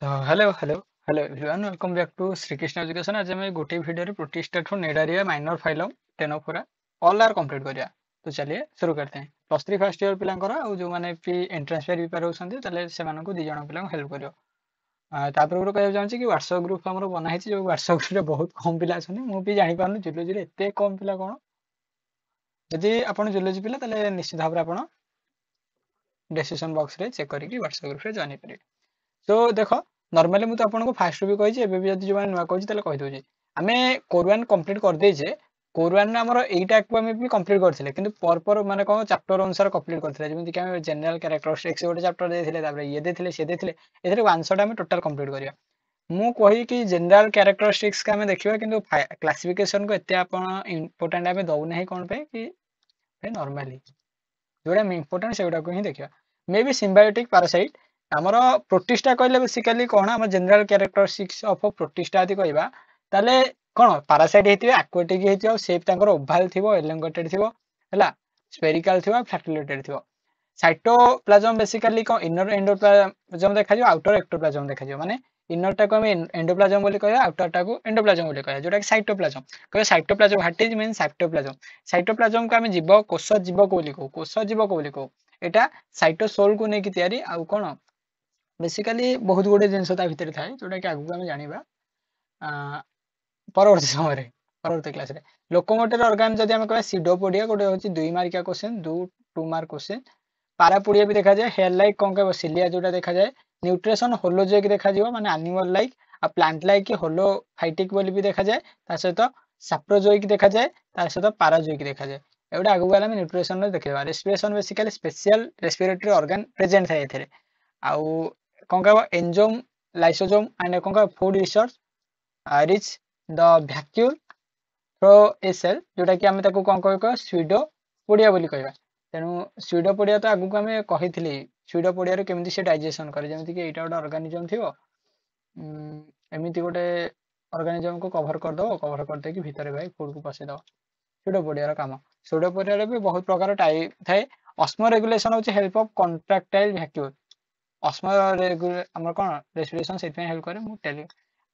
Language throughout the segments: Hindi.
तो hello everyone welcome back to Shrikrishna education. आज हम गोटे video protista to cnidaria minor phylum ctenophora all are complete करिया। तो चलिए शुरू करते हैं। प्लस थ्री फर्स्ट ईयर पिलांकर और जो माने भी एंट्रेंस पे प्रिपेयर होछंती तले से मानको दी जण पिलांको हेल्प करियो। तापर गुरो कहै जाउछि कि व्हाट्सएप ग्रुप हमरो बना हिछि जो व्हाट्सएप ग्रुप रे बहुत कम पिला छथि। मु भी जानि पारनु जुलॉजी रे एते कम पिला कोन। यदि आपण जुलॉजी पिला तले निश्चित भाबरे आपण डिस्क्रिप्शन बॉक्स रे चेक करिकि व्हाट्सएप ग्रुप रे जॉइन करिवे। तो देख नॉर्मली मुझे आपको फास्ट भी कही एबे भी जदि जो नुआ कहूँ ताले कहि दउछि। आमे कोर 1 कंप्लीट कर देजे। कोर 1 हमर एटा को हम भी कंप्लीट करथिले किंतु पर माने कोन चैप्टर अनुसार कंप्लीट करथिले जेमिति कि हम जनरल कैरेक्टरिस्टिक्स गोटे चैप्टर देथिले तापर ये देथिले से देथिले एथरे वन शॉट हम टोटल कंप्लीट करिया। मु कहि कि जनरल कैरेक्टरिस्टिक्स का हम देखिबा किंतु क्लासिफिकेशन को एते आपण इंपोर्टेंट हम दउ नै कोन पे कि नॉर्मली जोड़ा इंपोर्टेंट से को ही देखिबा। मे बी सिम्बायोटिक पैरासाइट हमर प्रोटिस्टा कहले बेसिकली कोन हम जनरल कैरेक्टरिस्टिक्स ऑफ प्रोटिस्टा आदि कहबा ताले कोन पैरासाइट हेतिबे एक्वाटिक हेतिबो शेप तांकर ओवल थिबो एलोंगेटेड थिबो हला स्फेरिकल थिबो फ्लैटुलेटेड थिबो। साइटोप्लाज्म बेसिकली को इनर एंडोप्लाज्म देखा जो आउटर एक्टोप्लाज्म देखा जो माने इनर टा को हम एंडोप्लाज्म बोली कहया आउटर टा को एंडोप्लाज्म बोली कहया जोटा कि साइटोप्लाज्म कहया cytoplasm what is mean cytoplasm. Cytoplasm को हम जीव कोष जीव को बोली कहू कोष जीव को बोली कहू एटा साइटोसोल को नेकी तयारी आउ कोन बेसिकली बहुत गुडे जिंस ता भितर थाए जोटा कि आगु हम जानिबा परवर्ती समय रे परवर्ती क्लास रे। लोकोमोटर ऑर्गन जदि हम कहबा सीडोपोडिया गोटे होची 2 मार्किया क्वेश्चन 2 मार्क क्वेश्चन। पारापोडिया भी देखा जाए हेयर लाइक कौन कह सिलिया जोटा देखा जाए। न्यूट्रिशन होलोजोइक देखा जाए माने एनिमल लाइक आ प्लांट लाइक की होलो फाइटिक बोली भी देखा जाए ता सहित सैप्रोजोइक देखा जाए ता सहित पैराजोइक देखा जाए। एवडा आगु वाला में न्यूट्रिशन रे देखिबा। Respiration basically special respiratory organ present है एथरे आउ कौन कह एंजाइम लाइसोसोम एंड कौन कह food resource rich the vacuole प्रो ए सेल जोटा कि आमे ताको कौन कह स्यूडोपोडिया बोली कहबा। तेणु स्यूडोपोडिया तो आगु आमे कहिथिली स्यूडोपोडिया रे केमिति से डाइजेशन करे जेमिति कि एटा गोटे ऑर्गेनिज्म थिबो एमिति गोटे ऑर्गेनिज्म को कवर कर दो कवर कर दे कि भीतर भाई फूड को पसे दो स्यूडोपोडिया रो काम। स्यूडोपोडिया रे भी बहुत प्रकार टाइप थाए। ऑस्मो रेगुलेशन होची help of contractile vacuole. Osmo regulate हमर कोन रेस्पिरेशन सेट हेल्प करे मु टेली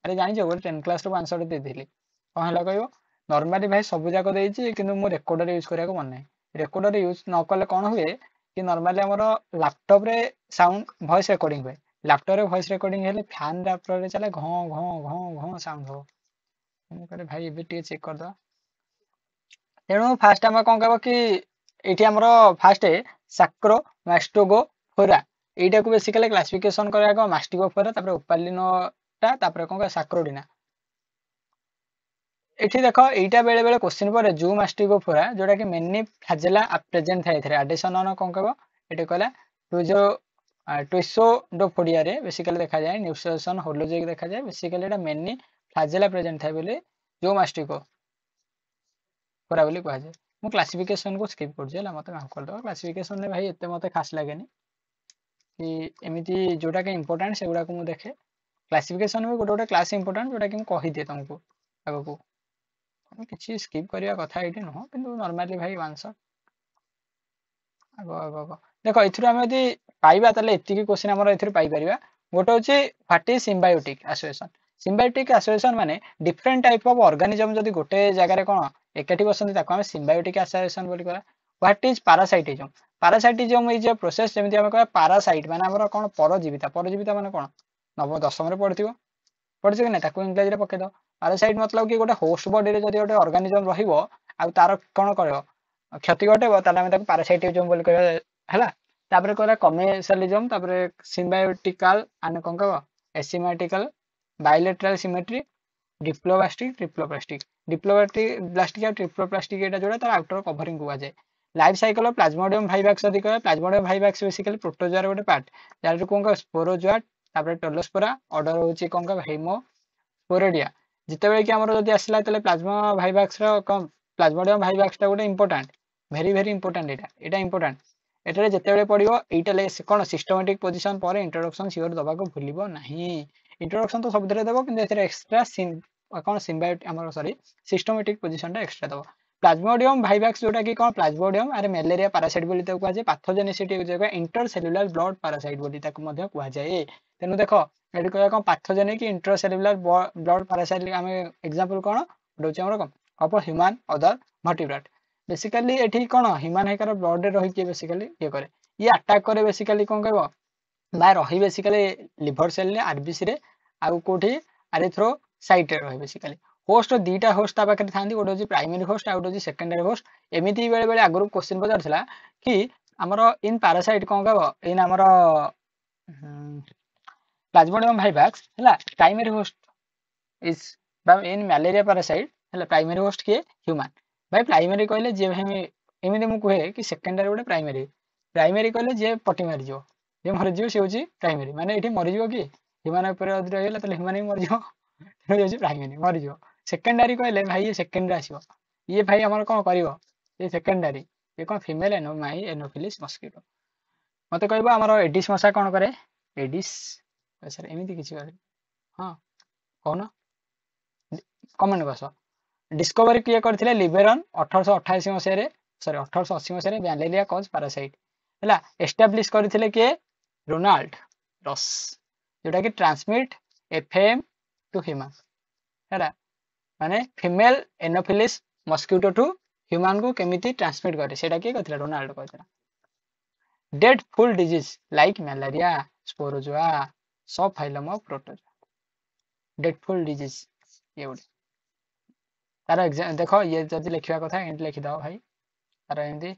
अरे जानि जो 10 क्लास रो आंसर दे दिली कोन हला कहबो। नॉर्मली भाई सब जाक देइछि किंतु मु रेकॉर्डर यूज करिया को मन नै। रेकॉर्डर यूज न कले कोन हुए कि नॉर्मली हमर लैपटॉप रे साउंड वॉइस रिकॉर्डिंग हुए। लैपटॉप रे वॉइस रिकॉर्डिंग हेले फैन लैपटॉप रे चले घं घं घं घं साउंड हो। मु करे भाई एबे टे चेक कर दो। तेणु फास्ट हम कोन कहबो कि एठी हमर फास्ट सैक्रो मास्टोगोफोरा एटा को बेसिकली क्लासिफिकेशन करिया को मास्टिगोफोरा तापर ओपालिनोटा तापर कोन का सैक्रोडिना। एठी देखो एटा बेले बेले क्वेश्चन पर जू मास्टिगोफोरा जोटा कि मेनी फ्लैजेला प्रेजेंट थाए एथरे एडिशन ऑन कोन कहबो एटे कहला टुजो ट्विसोडोफोडिया रे बेसिकली देखा जाए न्यूट्रिशन होलोजोइक देखा जाए बेसिकली एटा मेनी फ्लैजेला प्रेजेंट थाए बोले जू मास्टिगो फोरा बोली कहा जाए। मु क्लासिफिकेशन को स्किप कर जेला मते माफ कर दो। क्लासिफिकेशन ने भाई एते मते खास लागेनी कि एमिति जोटा के इंपोर्टेंट सेगुडा को मु देखे। क्लासिफिकेशन में गोटे गोटे क्लास इंपोर्टेंट जोटा कि मु कहि दे तुमको आगो को किसी स्किप करिया कथा एठी न किंतु नॉर्मली भाई आंसर आगो आगो आगो देखो एथुर हम यदि पाइबा तले एतिकी क्वेश्चन हमर एथुर पाई परिबा। गोटे होची what is symbiotic association. Symbiotic association माने डिफरेंट टाइप ऑफ ऑर्गेनिज्म जदि गोटे जगह रे कोन एकाठी बसंती ताको हम सिम्बायोटिक एसोसिएशन बोली कहला। What is parasitism. Parasitism is a process जेमिति हम कहबा पैरासाइट माने हमर कोन परजीविता माने कोन नव दशम रे पढ़थिबो पढ़छ कि नै ताको इंग्लिश रे पके दो। पैरासाइट मतलब कि गोटे होस्ट बॉडी रे जदि गोटे ऑर्गेनिज्म रहिबो आ तार कोन करबो क्षति घटेबो ताले हम ताको पैरासाइटिज्म बोली कहबा हला। तापर कहला कमेर्शियलिज्म तापर सिम्बायोटिकल आने कोन कहबो asymmetrical bilateral symmetry diploblastic triploblastic diploblastic या ट्रिप्लोब्लास्टिक एटा जोड़ा तार आउटर कवरिंग को जाए। लाइफ साइकिल ऑफ प्लाज्मोडियम वाइवाक्स जदि कहबा प्लाज्मोडियम वाइवाक्स बेसिकली प्रोटोजोआ रे गोटे पार्ट जार कोन कहबो स्पोरोजोआ तापर टोलोस्पोरा ऑर्डर होची कोन कहबो हेमोस्पोरेडिया। जितेबेले कि हमर जदि आसला तले प्लाज्मा वाइवाक्स रो कम प्लाज्मोडियम वाइवाक्स टा गोटे इंपोर्टेंट वेरी इंपोर्टेंट एटा इंपोर्टेंट एटारे जेतेबेले पडिबो एटाले कोन सिस्टमैटिक पोजीशन पर इंट्रोडक्शन सियोर दबा को भूलिबो नाही। इंट्रोडक्शन तो सब देबो किंतु एथरे एक्स्ट्रा कोन सिम्बायोटिक हमर सॉरी सिस्टमैटिक पोजीशन टा एक्स्ट्रा दबो। प्लाज्मोडियम भाइवाक्स जोटा कि कौन प्लाज्मोडियम अरे मलेरिया पारासाइट बोली ताको कहा जाए पाथोजेनिसिटी जगह इंटरसेलुलर ब्लड पारासाइट बोली ताको मध्य कहा जाए तेनु देखो एडी कहया कौन पाथोजेनिक इंटरसेलुलर ब्लड पारासाइट आम एग्जांपल कौन होचे हमर कौन of human other vertebrate basically एठी कौन ह्यूमन हेकर ब्लड रे रही के बेसिकली ये करे ये अटैक करे बेसिकली कौन कहबो बा रही बेसिकली लिवर सेल ने आरबीसी रे आउ कोठी एरिथ्रोसाइट रे रही बेसिकली होस्ट दीटा होस्ट ता पाखे थांदी गोटे होची प्राइमरी होस्ट आ गोटे होची सेकेंडरी होस्ट एमिति बेले बेले आगु क्वेश्चन पचारथिला कि हमर इन पैरासाइट कोन कहबो इन हमर प्लाज्मोडियम भाइवाक्स हला primary host is in malaria parasite हला प्राइमरी होस्ट के ह्यूमन भाई प्राइमरी कहले जे भाई एमिति मु कहे कि सेकेंडरी गोटे प्राइमरी प्राइमरी कहले जे पटी मारि जो जे मरि जो से होची प्राइमरी माने एठी मरि जो कि ह्यूमन ऊपर अदि रहला त ह्यूमन ही मरि जो होची प्राइमरी मरि जो सेकेंडरी कहले भाई ये सेकेंडरी आसीबो ये भाई हमर कोन करिवो ये सेकेंडरी ये कोन फीमेल एनोफिलिस मस्किटो मते कहबो हमर एडिस मशा कोन करे एडिस सर एमिति किछि करे हां कोन कमेंट बस डिस्कवरी किए करथिले लिबेरन 1888 मसिया रे सॉरी 1880 मसिया रे मलेरिया कॉज पैरासाइट हला एस्टैब्लिश करथिले के रोनाल्ड रॉस जोटा कि ट्रांसमिट एफएम टू ह्यूमन है माने female anopheles mosquito to human को केमिति ट्रांसमिट करे सेटा के कहथिला रोनाल्ड कहथिला dreadful disease like malaria sporozoa subphylum of protozoa dreadful disease ये उडे तार एग्जाम देखो ये जदी लिखिया कथा एंड लिखि दाओ भाई तार एंदी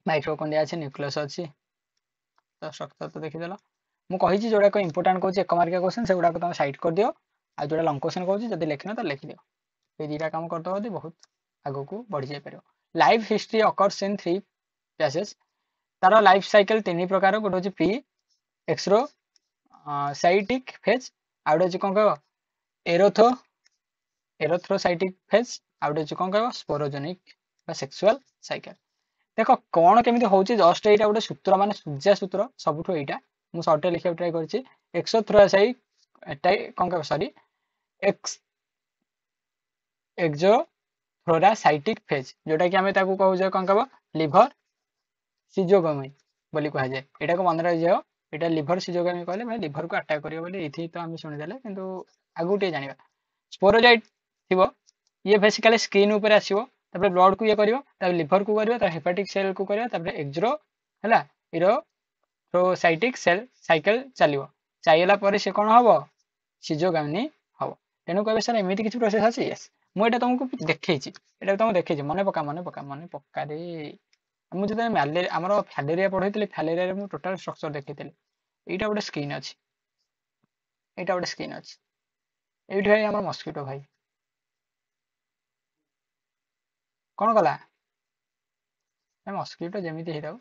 माइक्रोकोंडिया अछि न्यूक्लियस अछि तो स्ट्रक्चर तो देखि देला मु कहि छी जोडा को इंपोर्टेंट कहू छी एक मार्क क्वेश्चन से गुडा को तुम साइड कर दियो आ जोडा लॉन्ग क्वेश्चन कहू छी जदी लिखना तो लिखि दियो ए दीटा काम करतो होती बहुत आगो को बढ़ जाय परयो life history occurs in 3 phases तार लाइफ साइकिल तीन प्रकार गोटे होची प्री एक्सरो साइटिक फेज आउट होची कोन कहबो एरोथो एरोथ्रोसाइटिक फेज आउट होची कोन कहबो स्पोरोजेनिक बा सेक्सुअल साइकिल देखो कोन केमिति होची जस्ट एटा गोटे सूत्र माने सूर्य सूत्र सबठो एटा मु शॉर्ट लिखा ट्राई करछि एक्सोथ्रोसाइक एटा कोन कहबो सॉरी एक्स एक्सोथ्रोसाइटिक फेज जोटा कि हमें ताकू कहू जे कोन कहबो लिवर सिजोगमी बोली कहा जाए एटा को मन रहि जाओ एटा लिवर सिजोगमी कहले भाई लिवर को अटैक करियो बोली एथि तो हम सुनि देले किंतु आगुटे जानिबा स्पोरोजाइट थिबो ये बेसिकली स्किन ऊपर आसीबो तबे ब्लड को ये करियो तबे लिवर को करियो तबे हेपाटिक सेल को करियो तबे एक्सरो हला इरोथ्रोसाइटिक सेल साइकिल चलियो चाइला पर से कोन हबो सिजोगामी हबो तेनु कहबे सर एमिति किछ प्रोसेस अछि यस मु एटा तुमको देखैछि एटा तुमको देखैछि मने पक्का रे मु जते मलेरिया हमरो फैलेरिया पढैतले फैलेरिया रे मु टोटल स्ट्रक्चर देखैतले एटा गोटे स्किन अछि एठी भाई हमर मस्किटो भाई कोन कला ए मस्किटो जेमिति हेताउ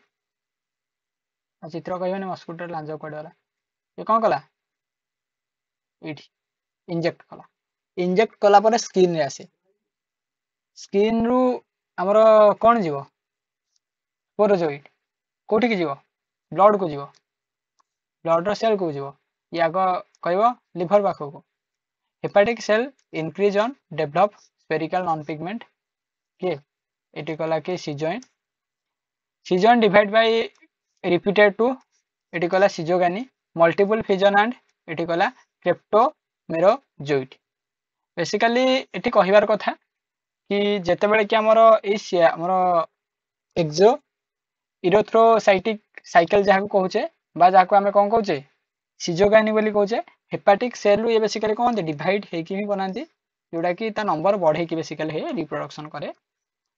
आ चित्र कहबे ने मस्किटो लांज पडला ये कोन कला एठी इंजेक्ट कला पर स्किन रे आसे स्किन रु हमरो कोन जीवो स्पोरोजोइट कोठी की जीवो ब्लड को जीवो ब्लड रो सेल को जीवो या को कहबो लिवर पाखो को hepatic cell increase on develop spherical non pigment के एटी कला के सिजोइन डिवाइड बाय रिपीटेड टू एटी कला सिजोगानी मल्टीपल फिजन एंड एटी कला क्रिप्टोमेरोजोइट बेसिकली एटी कहिबार कथा कि जेते बेले कि हमरो एक्सो इरोथ्रोसाइटिक साइकिल जहाँ को कहूचे बा जहाँ को आमे कौन कहूचे सिजोगानी बोली कहूचे हेपाटिक सेल रु ये बेसिकली कौन डिवाइड हेकी ही बनाती जोटा कि ता नंबर बढ़े की बेसिकली हे रिप्रोडक्शन करे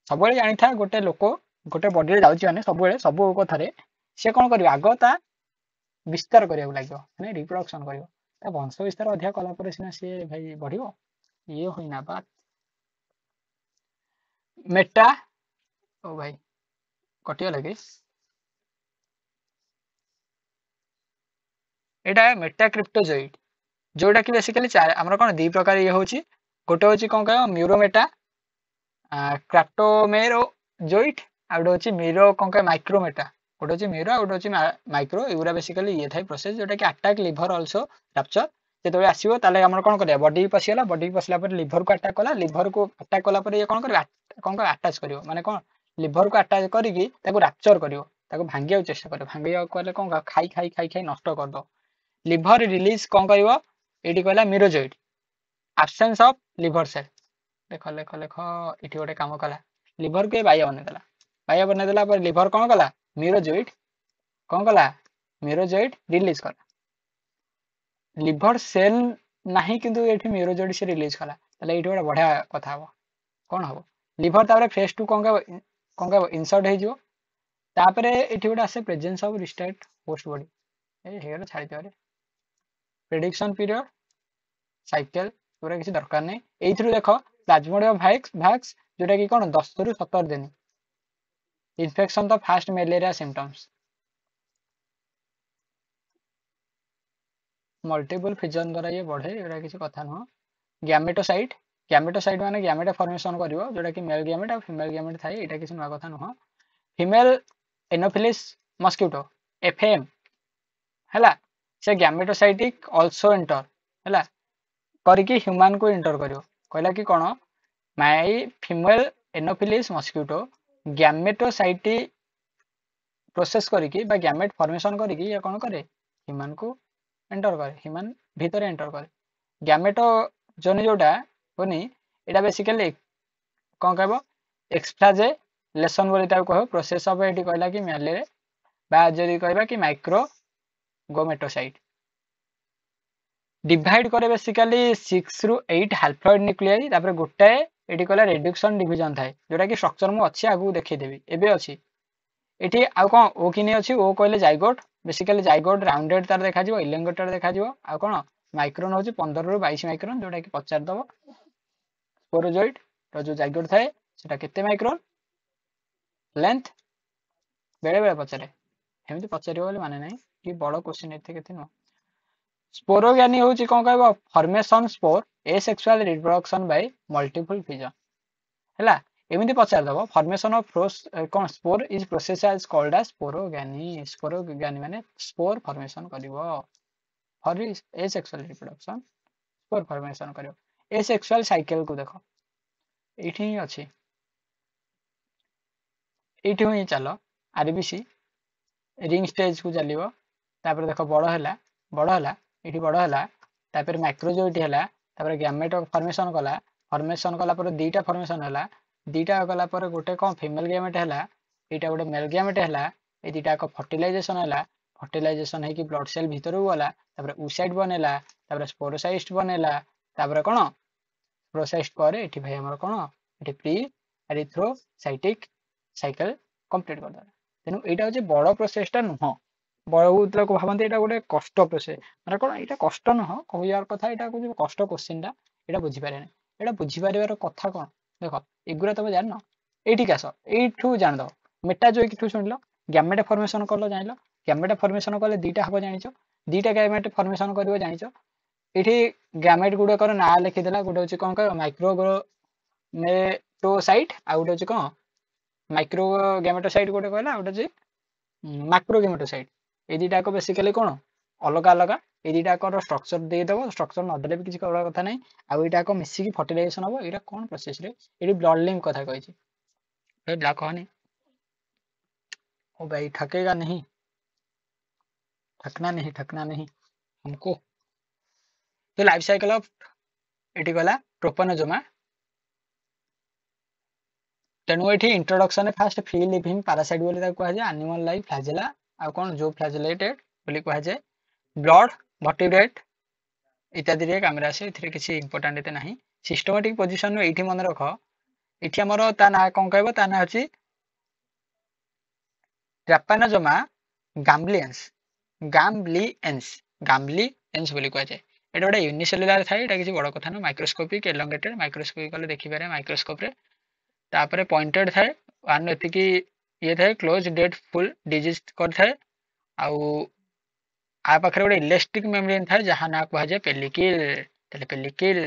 सब बेले जानि था गोटे लोक गोटे बॉडी रे जाउची माने सब बेले सब कथारे से कौन करियो आगो ता विस्तार करिया लागो माने रिप्रोडक्शन करियो ता वंश विस्तार अधिक कला पर सिना से भाई बढ़ियो ये होइना बात मेटा ओ भाई कटिया लगे एटा मेटा क्रिप्टोजोइट जोटा कि बेसिकली हमर कोन दी प्रकार ये होची गोटे होची कोन कह म्यूरोमेटा क्राप्टोमेरोजोइट आ गोटे होची मीरो कोन कह माइक्रोमेटा गोटे होची मीरो आ गोटे होची माइक्रो एगुरा बेसिकली ये थाई प्रोसेस जोटा कि अटैक लिवर आल्सो रैप्चर जेतबे आसीबो ताले हमर कोन करिया बॉडी पसिला बॉडी पसला पर लिवर को अटैक कला लिवर को अटैक कला पर ये कोन करिया कौन कर अटैच करियो माने कौन लिभर को अटैच करिकी ताको रैप्चर करियो ताको भांगिया चेष्टा करियो भांगिया कले कौन खाई खाई खाई खाई नष्ट कर दो लिभर रिलीज कौन करियो एठी कहला मिरोजोइड एब्सेंस ऑफ लिभर सेल देख लेख लेख इठी गोटे काम कला लिभर के बाया बने देला पर लिभर कौन कला मिरोजोइड कौन कला मिरोजोइड रिलीज कला लिभर सेल नाही किंतु एठी मिरोजोइड से रिलीज कला तले एठी गोटे बढ़िया कथा हबो कौन हबो लिभर तापर फेज 2 कौन का इंसर्ट हे जिवो तापर एठी गोटे आसे presence of restart host body ए हेर छाड़ी दियो प्रेडिक्शन पीरियड साइकेल पूरा किसी दरकार नहीं एइथरु देखो प्लाज्मोडियम वैक्स जोटा कि कोन 10 रु 17 दिन इन्फेक्शन तो fast malaria symptoms multiple fission द्वारा ये बढ़े एरा किसी कथा न गैमेटोसाइट माने गैमेट फॉर्मेशन करिवो जोटा कि मेल गैमेट और फीमेल गैमेट थाई एटा किसी नवा कथा न फीमेल एनोफिलिस मस्किटो एफएम हैला से गैमेटोसाइटिक आल्सो एंटर हैला करके ह्यूमन को एंटर करियो कहला कि कोन माय female anopheles mosquito gametocyte process करके बा गैमेट फॉर्मेशन करके या कोन करे ह्यूमन को एंटर करे ह्यूमन भीतर एंटर करे गैमेटो जोनी जोटा कोनी एटा बेसिकली कोन कहबो एक्सफ्लाजे लेसन बोली ताको कहो प्रोसेस ऑफ एटी कहला कि मेले बा जदी कहबा कि माइक्रो गोमेटोसाइट डिवाइड करे बेसिकली 6 रु 8 हाइप्लॉइड न्यूक्लियाई तापर गोटे एटी कहला रिडक्शन डिवीजन थाए जोटा कि स्ट्रक्चर मु अछि आगु देखै देबी एबे अछि एटी आ कोन ओ किने अछि ओ कहले जाइगोट बेसिकली जाइगोट राउंडेड तार देखा जिवो इलेंगोटेड देखा जिवो आ कोन माइक्रोन होछि 15 रु 22 माइक्रोन जोटा कि पचार दबो स्पोरोजोइड तो जो जाइगोट थाए सेटा केते माइक्रोन लेंथ बेले बेले पचारे हेमिति पचारियो बोले माने नाही कि बड़ क्वेश्चन एते केते न स्पोरोगैनी होची कोन कहबो formation spore asexual reproduction by multiple fission हैला एमिति पचार दबो फॉर्मेशन ऑफ कोन spore is process as called as sporogony माने स्पोर फॉर्मेशन करिवो for asexual reproduction spore formation करिवो एसेक्सुअल साइकिल को देखो एठी अछि एठी होई चलो आरबीसी रिंग स्टेज को चलिवो तापर देखो बड़ हला एठी बड़ हला तापर माइक्रोजोइटी हला तापर गैमेट फॉर्मेशन कला पर दीटा फॉर्मेशन हला दीटा गला पर गोटे कोन फीमेल गैमेट हला एटा गोटे मेल गैमेट हला ए दीटा को फर्टिलाइजेशन हला फर्टिलाइजेशन है कि ब्लड सेल भीतर गला तापर oocyte बनेला तापर स्पोरोसाइस्ट बनेला तापर कोन प्रोसेस्ड करे एठी भाई हमर कोन एठी प्री एरिथ्रोसाइटिक साइकिल कंप्लीट कर दला तेनु एटा होचे बड़ प्रोसेसटा नुह बहुत लोग भावते एटा गोटे कष्ट प्रोसेस माने कोन एटा कष्ट नुह कहियार कथा एटा को कष्ट क्वेश्चनटा एटा बुझी पारे नै एटा बुझी पारिबार कथा कोन देखो एगुरा तब जान न एठी कास एठू जान दो मेटाजोइक ठू सुनलो गैमेट फॉर्मेशन करलो जानिलो गैमेट फॉर्मेशन कले दीटा हबो जानिचो दीटा गैमेट फॉर्मेशन करिवो जानिचो एठी गैमेट गुडे कर ना लिखि देला गुडे होची कोन कह माइक्रो मेटोसाइट आ गुडे होची कोन माइक्रो गैमेटोसाइट गुडे कहला गुडे होची मैक्रो गैमेटोसाइट ए दीटा को बेसिकली कोन अलग अलग ए दीटा को स्ट्रक्चर दे देबो स्ट्रक्चर न देले भी किछि करबा कथा नै आ एटा को मिसी की फर्टिलाइजेशन हबो एटा कोन प्रोसेस रे एडी ब्लड लिंक कथा कहिछि ए ब्लैक हनी ओ भाई ठकेगा नहीं ठकना नहीं हमको तो लाइफ साइकिल ऑफ एटी गला ट्रोपोनोजोमा तेणु एठी introduction fast free living parasite बोली ताको कहा जाय एनिमल लाइफ फ्लैजेला आ कोन जो फ्लैजेलेटेड बोली कहा जाय ब्लड वर्टिब्रेट इत्यादि रे कैमरा से एथिरे किछि इंपोर्टेंट एते नाही सिस्टमैटिक पोजीशन नो एठी मन रख एठी हमरो ता ना कोन कहबो ता ना अछि ट्रैपोनोजोमा गाम्बलिएंस बोली कहा जाय एटा गोटे यूनिसेलुलर थाए एटा किछि बड़ कथा न माइक्रोस्कोपिक एलोंगेटेड माइक्रोस्कोपिक कले देखि पारे माइक्रोस्कोप रे तापरे पॉइंटेड थाए वन एति की ये थाए क्लोज डेट फुल डिजीज कर थाए आउ आ पाखरे गोटे इलास्टिक मेम्ब्रेन थाए जहां ना कहा जाय पेलिकिल तले पेलिकिल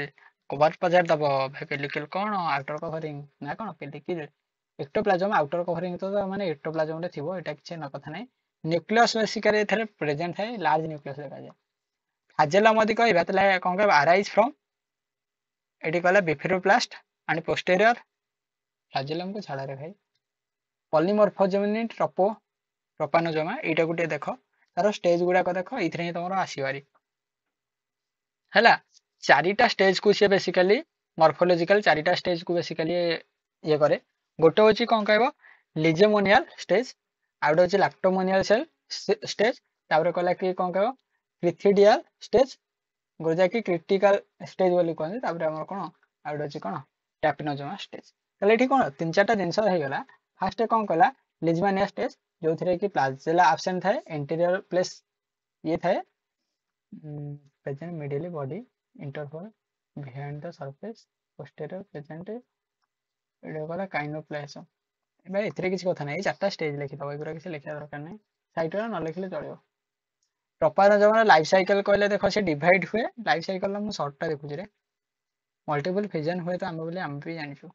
कवर पजार दबो भाई पेलिकिल कोन आउटर कवरिंग ना कोन पेलिकिल एक्टोप्लाज्म आउटर कवरिंग तो माने एक्टोप्लाज्म रे थिबो एटा किछि न कथा नै न्यूक्लियस बेसिकली एथरे प्रेजेंट थाए लार्ज न्यूक्लियस देखा जाय फ्लैजेला मदि कहबा तले कोन के अराइज फ्रॉम एटी कहला बिफेरोप्लास्ट एंड पोस्टीरियर फ्लाजेलम को छाड़ा रे भाई पॉलीमॉर्फोजेनिक ट्रोपानोजोमा एटा गुटे देख तार स्टेज गुड़ाक देख ये तुम आसबारी है चारिटा स्टेज को सी बेसिकाली मॉर्फोलॉजिकल चारिटा स्टेज को बेसिकाली ये करे गोटे हूँ कौन कह लिजेमोनियल स्टेज आउ गोटे हूँ लैक्टोमोनियल सेल स्टेज तापर कहला कि कौन कह क्रिथिडियल स्टेज गोटे जाकि क्रिटिकल स्टेज बोली कहते तापर आम कौन आउ गोटे कौन टैपिनोजोमा स्टेज ताले ये कौन तीन चार्टा जिनस होगा फास्ट कौन कहला लिजमानिया स्टेज जो थे कि प्लाजेला आब्सेंट थाए एंटीरियर प्लेस ये थाए present medially body interval behind the surface posterior present एटा कहला काइनोप्लाजम भाई एथिरे किसी कथा नहीं चारटा स्टेज लिखि दबो एगुरा किसी लिखा दरकार नहीं साइट रे न लिखले चलियो ट्रोपानोजोमा लाइफ साइकिल कहले देखो से डिवाइड हुए लाइफ साइकिल मु शॉर्ट टा देखुची रे मल्टीपल फिजन हुए तो हम बोले हम भी जानिछु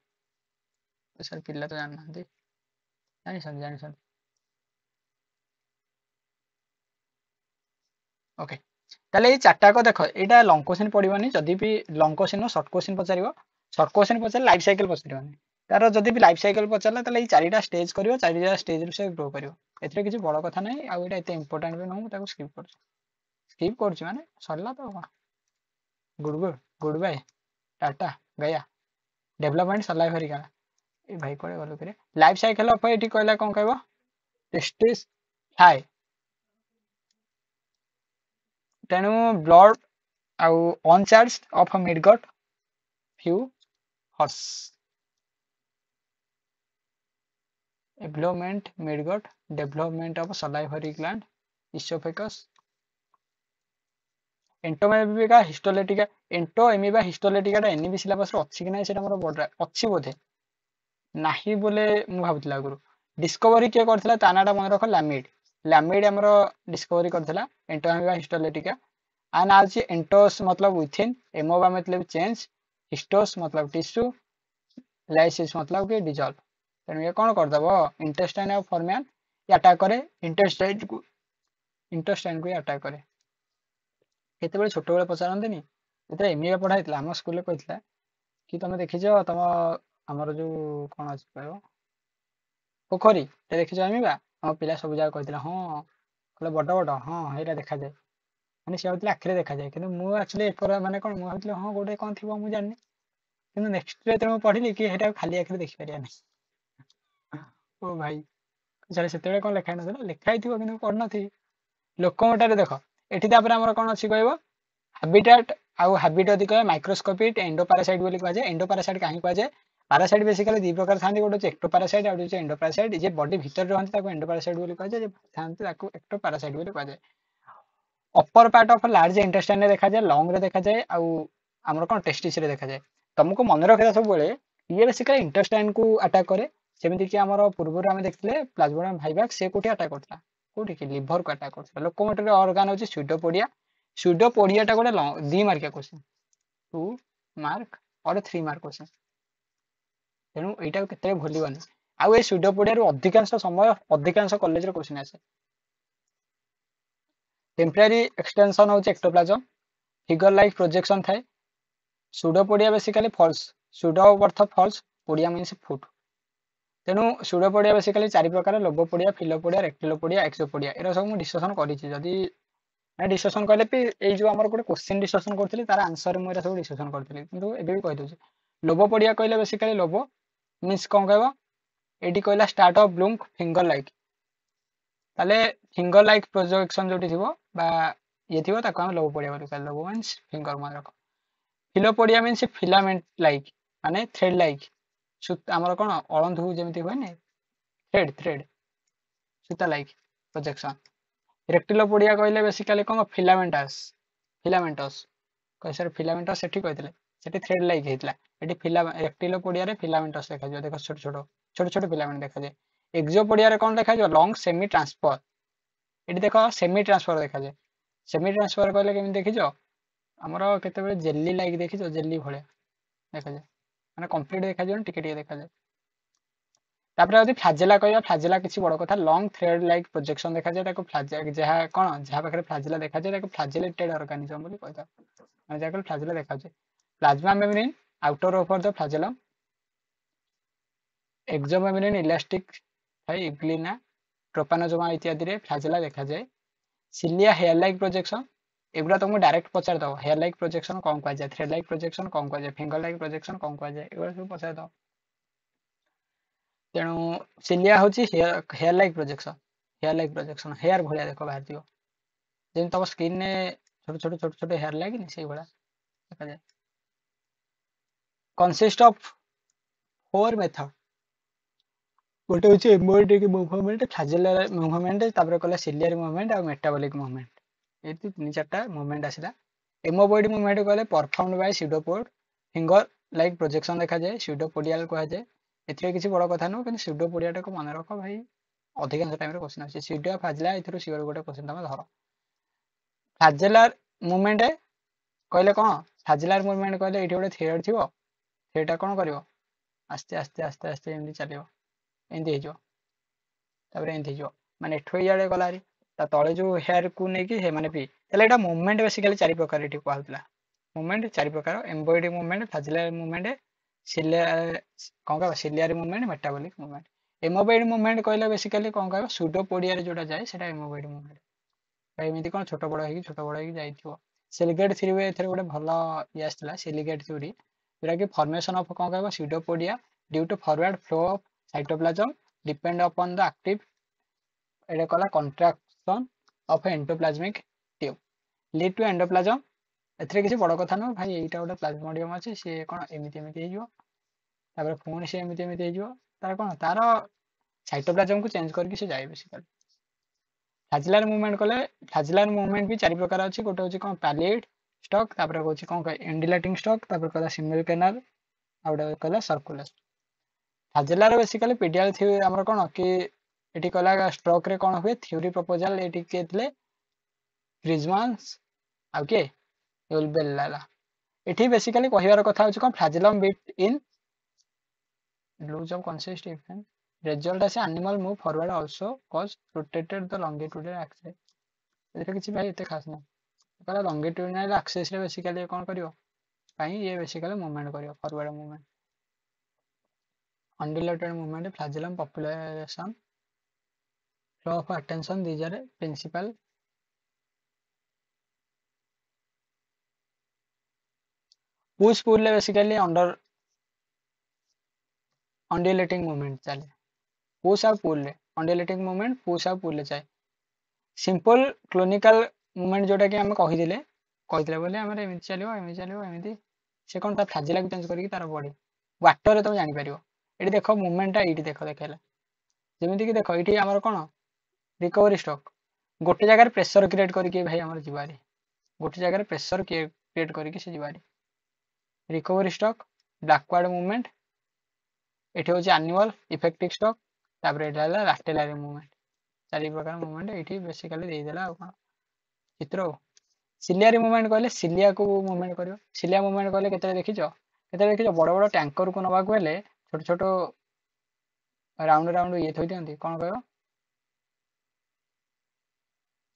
सर पिल्ला तो जानना जानी सन ओके ताले ये चार्टा को देख यहाँ लंग क्वेश्चन पड़ोनी जदि भी लंग क्वेश्चन सर्ट क्वेश्चन पचार सर्ट क्वेश्चन पचार लाइफ साइकिल पचारानी तार जदि भी लाइफ साइकिल पचारा ताले चारिटा स्टेज कर चारिटा स्टेज से ग्रो कर एथिरे किसी बड़ कथा नहीं आउ एटा एते इंपोर्टेंट भी नुह ताको स्किप कर माने सरला तो गुड बाय टाटा गया डेवलपमेंट सरला फेरिका ए भाई कोड़े गलु करे लाइफ साइकिल ऑफ एटी कहला कौन कहबो टेस्टिस हाई तेणु ब्लड आउ अनचार्ज of midgut few hours development midgut development of salivary gland oesophagus entamoeba histolytica entamoeba histolytica टा एनबी सिलेबस रो अछि कि नै सेटा हमर बडरा अछि बोधे नाही बोले मु भाबुतला गुरु डिस्कवरी के करथला तानाटा मन रख लैमिड हमर डिस्कवरी करथला एंटोएमिबा हिस्टोलेटिका आ ना अछि एंटोस मतलब विथिन एमोबा मतलब चेंज हिस्टोस मतलब टिश्यू लाइसिस मतलब कि डिजॉल्व तेणु ये कौन कर दबो इंटेस्टाइन ऑफ फॉर्मियन अटैक करे इंटेस्टाइन को अटैक करे केते छोट बेले पचारती जो एमए पढ़ाई आम स्कूल कहला कि तुम देखीच तुम आमर जो कौन अच्छी कह पोखरी देखीच एमवा आम पिला सब जगह कहते हाँ कहले बड़ बड़ हाँ यहाँ देखा जाए मैंने सी भाई आखिरी देखा जाए कि मुझे माने कौन मुझे हाँ गोटे कौन थी मुझे जानी कि नेक्स्ट डे पढ़ी कि खाली आखिरी देखिपार ओ भाई से कौन लिखाई ना लिखाई थी कि पढ़ नी लोकोमोटर देख एटी आमर कौन अच्छी कह हाबिटाट आउ हाबिट यदि कह माइक्रोस्कोपिक एंडोपारासाइट बोली कह जाए एंडोपारासाइट कहीं कह जाए पारासाइट बेसिकली दी प्रकार था गोटे एक्टोपारासाइट आउ एंडोपारासाइट जे बॉडी भीतर रहते एंडोपारासाइट बोली कह जाए था एक्टोपारासाइट बोली कह जाए upper part of large intestine रे देखा जाए लंग रे देखा जाए आउ आमर कौन टेस्टिस रे देखा जाए तुमको मन रखा सब ये बेसिकली इंटेस्टाइन को अटैक करे सेमती कि आमर पूर्व आम देखते प्लाज्मोडियम वाइवाक्स से कोठी अटैक करता कोठी कि लिवर को अटैक करता लोकोमोटर ऑर्गन होची स्यूडोपोडिया टा गोटे 2 मार्किया क्वेश्चन 2 मार्क और 3 मार्क क्वेश्चन तेणु यहाँ केते भूलवानी आउ ये स्यूडोपोडिया अधिकांश समय अधिकांश कॉलेज रे क्वेश्चन आसे टेम्पररी एक्सटेंशन होची एक्टोप्लाज्म फिगर लाइक प्रोजेक्शन थाए स्यूडोपोडिया बेसिकली फॉल्स स्यूडो अर्थ फॉल्स पोडिया मीन्स फुट तेणु स्यूडोपोडिया बेसिकली 4 प्रकार लोबोपोडिया फिलोपोडिया रेक्टिलोपोडिया एक्सोपोडिया एरा सब मु डिस्कशन करिछि जदी डिस्कशन कहले भी ये जो आमर गोटे क्वेश्चन डिस्कशन करी तार आंसर मुझे सब डिस्कशन करी किंतु एबे भी कहि दउछि लोबोपोडिया कहले बेसिकली लोबो मींस कौन कहबो एडी कहला start of Bloom finger like ताले फिंगर लाइक प्रोजेक्शन जोटी थिबो बा ये थिबो ताको हम लोबोपोडिया बोली कहले लोबो मींस फिंगर मन रख फिलोपोडिया मींस फिलामेंट लाइक माने थ्रेड लाइक आमर कोन अळंधु जेमति होय ने थ्रेड सूता लाइक प्रोजेक्शन रेक्टिलोपोडिया कहले बेसिकली कौन फिलामेंटस कह सर फिलामेंटस सेठी कहथिले सेठी थ्रेड लाइक हेतला एठी रेक्टिलोपोडिया रे फिलामेंटस देखा जाय देखो छोट छोट फिलामेंट देखा जाय एक्सोपोडिया रे कौन देखा जाय लॉन्ग सेमी ट्रांसफर एठी देखो सेमी ट्रांसफर देखा जाय सेमी ट्रांसफर कहले केमि देखिजो हमरो केते बेले जेली लाइक देखिजो जेली भले देखा जाय माने कंप्लीट देखा जाय टिके टिके देखा जाय तापर यदि फ्लाजेला कहया फ्लाजेला किसी बड़ कथा लॉन्ग थ्रेड लाइक प्रोजेक्शन देखा जाय ताको फ्लाजेला जहा कोन जहा पाखरे फ्लाजेला देखा जाय ताको फ्लाजेलेटेड ऑर्गेनिज्म बोली कहता माने जाकल फ्लाजेला देखा जाय plasma membrane outer over the flagellum exomembrane elastic euglena trypanosoma इत्यादि फ्लैजेला देखा जाए। सिलिया हेयर लाइक प्रोजेक्शन एगुड़ा तुमको डायरेक्ट पचार दो हेयर लाइक प्रोजेक्शन कौन कह जाए, थ्रेड लाइक प्रोजेक्शन कौन कह जाए, फिंगर लाइक प्रोजेक्शन कौन कह जाए, एगुड़ा सब पचार दो। तेणु सिलिया हूँ हेयर लाइक प्रोजेक्शन हेयर भाया देख बाहर दियो जमी तुम स्किन ने छोट छोट छोट छोट हेयर लगे से भाया देखा जाए। कंसिस्ट ऑफ 4 मेथड गोटे हूँ एम्ब्रॉयडरी मूवमेंट, फ्लैजेलर मूवमेंट, तापर कहला सिलियर मूवमेंट और मेटाबॉलिक मूवमेंट। ये 3-4टा मूवमेंट आसला। एमोबॉडी मूवमेंट कहले performed by pseudopod finger like projection देखा जाए, स्यूडोपोडियल कह जाए। एथिरे किसी बड़ कथा नुह कि स्यूडोपोडिया को मन रख भाई अधिकांश टाइम रे क्वेश्चन आछे। स्यूडो फ्लैजेला एथिरो सियर गोटे क्वेश्चन तमे धर। फ्लैजेलर मूवमेंट कहले कौन, फ्लैजेलर मूवमेंट कहले एठी गोटे थ्रेड थिबो, थ्रेडटा कौन करिवो आस्ते आस्ते आस्ते आस्ते एमती चलियो एमती हो तापर एमती हो माने एठो इयाडे गलारी ता तळे जो हेयर को नै कि हे माने पी तले एटा मूवमेंट बेसिकली 4 प्रकार एठी कहउतला। मूवमेंट 4 प्रकार एम्ब्रॉयडरी मूवमेंट, फ्लैजेलर मूवमेंट, सिलियर कौन का सिलियर मूवमेंट, मेटाबॉलिक मूवमेंट। एमोबॉडी मूवमेंट कहले बेसिकली कौन कहबो स्यूडोपोडिया रे जोटा जाए सेटा एमोबॉडी मूवमेंट। भाई एमती कौन छोट बड़ होई जाइथिबो। सिलिगेट थ्योरी वे एथरे गोटे भलो इ आस्तला सिलिगेट थ्योरी जोटा कि फॉर्मेशन ऑफ कौन कहबो pseudopodia due to forward flow of cytoplasm depend upon the active एटा कहला contraction of endoplasmic tube lead to endoplasm. एथरे किसी बड़ कथा नुह भाई एटा गोटे प्लाज्मोडियम अछि से कोन एमिति एमिति हेजिवो तापर पुणी से एमिति एमिति हेजिवो तार कोन तार साइटोप्लाज्म को चेंज करके से जाय बेसिकली। फ्लैजेलर मूवमेंट कहले फ्लैजेलर मूवमेंट भी 4 प्रकार अछि। गोटे होछि कोन पैलिड स्टॉक, तापर होछि कोन एंडिलेटिंग स्टॉक, तापर कहला सिंगल कैनाल आ गोटे कहला सर्कुलर। फ्लैजेलर बेसिकली पीडियल थ्योरी हमर कोन कि एटी कहला स्ट्रोक रे कोन हुए थ्योरी प्रपोजल एटी के थले ग्रिजमान्स आ के यूलबेल्ला। एटी बेसिकली कहिवार कथा होछि कोन फ्लैजेलम बिट इन लूज ऑफ कंसिस्ट effect result as animal move forward also cause rotated the longitudinal axis। एटा किछि भाई एते खास नै कहला longitudinal axis रे बेसिकली कोन करियो भाई ये बेसिकली मूवमेंट करियो forward movement. undulated movement flagellum population flow of attention these are principal। push pull ले बेसिकली अंडर undulating movement चले पुश आ पुल ले अंडुलेटिंग मूवमेंट पुश आ पुल ले चाहे। सिंपल क्लिनिकल मूवमेंट जोटा कि हम कहितले बोले हमर एमिति चलियो एमिति से कोन ता फ्लैजेला को चेंज करके तार बॉडी वाटर रे तुम जानि परियो। एठी देखो मूवमेंटटा एठी देखो देखेला जेमिति कि देखो एठी हमर कोन रिकवरी स्ट्रोक गोटे जगह प्रेशर क्रिएट करके भाई हमर जीवारी गोटे जगह प्रेशर क्रिएट करके से जीवारी। रिकवरी स्ट्रोक बैकवर्ड मूवमेंट एठी होची एनुअल इफेक्टिव स्ट्रोक तापर एटा हला लैटेरल मूवमेंट। 4 प्रकार मूवमेंट एठी बेसिकली दे देला कोन चित्र। सिलियर मूवमेंट कहले सिलिया को मूवमेंट करियो। सिलिया मूवमेंट कहले केते देखिचो बड़ बड़ टैंकर को नबा को हेले छोट छोट राउंड राउंड ये थोइ दियंती कोन कहयो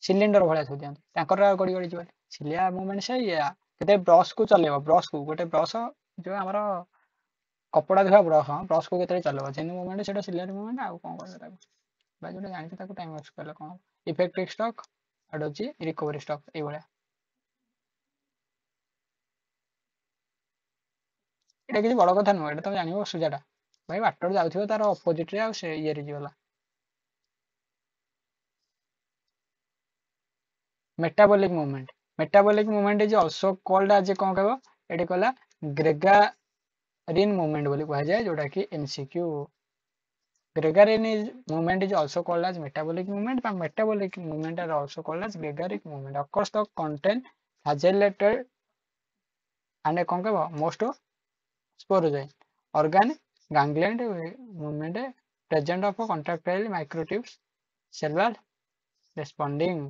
सिलिंडर भलिया थोइ दियंती टैंकर रा गडी गडी जिवो। सिलिया मूवमेंट से या केते ब्रश को चलेबो ब्रश को गोटे ब्रश जो हमर कपड़ा धोआ ब्रश को केते चलेबो जेन मूवमेंट सेटा सिलियर मूवमेंट आ कोन कहयो ताको भाई जोटा जानि ताको टाइम वेस्ट करले कोन इफेक्टिव स्टॉक अडोची रिकवरी स्टॉक ए भलिया। एटा किछि बड़ कथा नुह एटा तुम जानिबो सुजाटा भाई वाटर जाउथिबो तार अपोजिट रे आ से ये रे जिवला। Metabolic movement is also called as कोन कहबो एटी कहला ग्रेगारिन मूवमेंट बोली कहा जाए जोटा कि MCQ. Gregarian movement is also called as metabolic movement, but metabolic movement are also called as gregaric movement. Of course, the content flagellated and a concave most sporozoid organ ganglion movement present of contractile microtubes cellular responding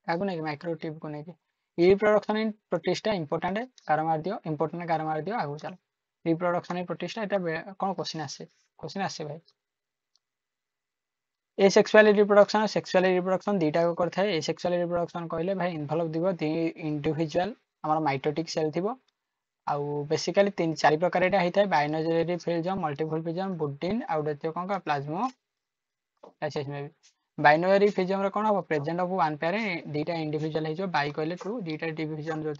आगु नहीं microtube को नहीं reproduction in protista important है कार मार दियो आगु चल reproduction in protista एटा कौन क्वेश्चन आसे भाई। एसेक्सुअल रिप्रोडक्शन दीटा को करथाय। एसेक्सुअल रिप्रोडक्शन कहले भाई इन्वॉल्व दिबो दी इंडिविजुअल हमर माइटोटिक सेल थिबो आउ बेसिकली 3-4 प्रकार एटा होता है binary fission multiple fission budding आउ देखिए कौन का प्लाज्मो एसएस में बाइनरी फिजन कौन हम प्रेजेंट ऑफ वन पेयर दीटा इंडिविजुअल हो बाई कहले टू दीटा डिविजन जो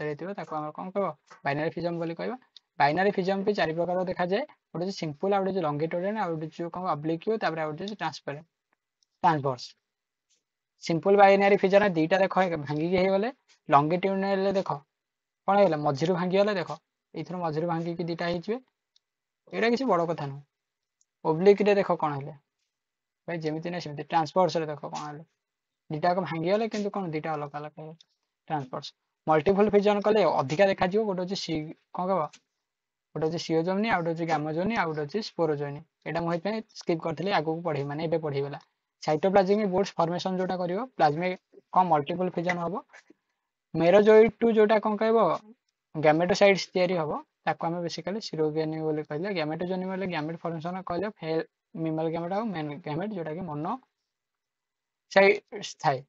कौन कह बाइनरी फिजन बोली कहबा बाइनरी फिजन भी 4 प्रकार देखा जाए गोटे सिंपल आउ लॉन्गिट्यूडिनल आउ जो कौन ऑब्लिक्यू तापर आउ transparent transverse simple binary fission दीटा देख भांगी के गले लॉन्गिट्यूडिनल देख कौन है मझिर भांगी गले देख ये मझिर भांगी की दीटा हो यहाँ किसी बड़ कथा नुह ओब्लिक देख कौन है भाई जमीती ना सेमती ट्रांसफर्स देख कौन है दीटा भांगी गले कि कौन दीटा अलग अलग ट्रांसफर्स मल्टीपल फिजन कले अधिका देखा गोटे हूँ सी कौन कह गोटे हूँ सीओजोनी आउ गोटे गामोजोनी आउ गोटे स्पोरोजोनी यहाँ मुझे स्किप करी आगे पढ़े माने ए पढ़ीगला साइटोप्लाज्मिक बोर्ड फॉर्मेशन जोटा कर प्लाज्मिक कौन मल्टीपल फिजन हम मेरोजोइड टू जोटा कौन कह गैमेटोसाइट्स तैयारी हम ताको आम बेसिकली सिरोगेनी बोली कहले गैमेटोजोनी बोले गैमेट फॉर्मेशन कहले मिमल गैमेट आउ मेन गैमेट जोटा कि मोनो साइट्स थाए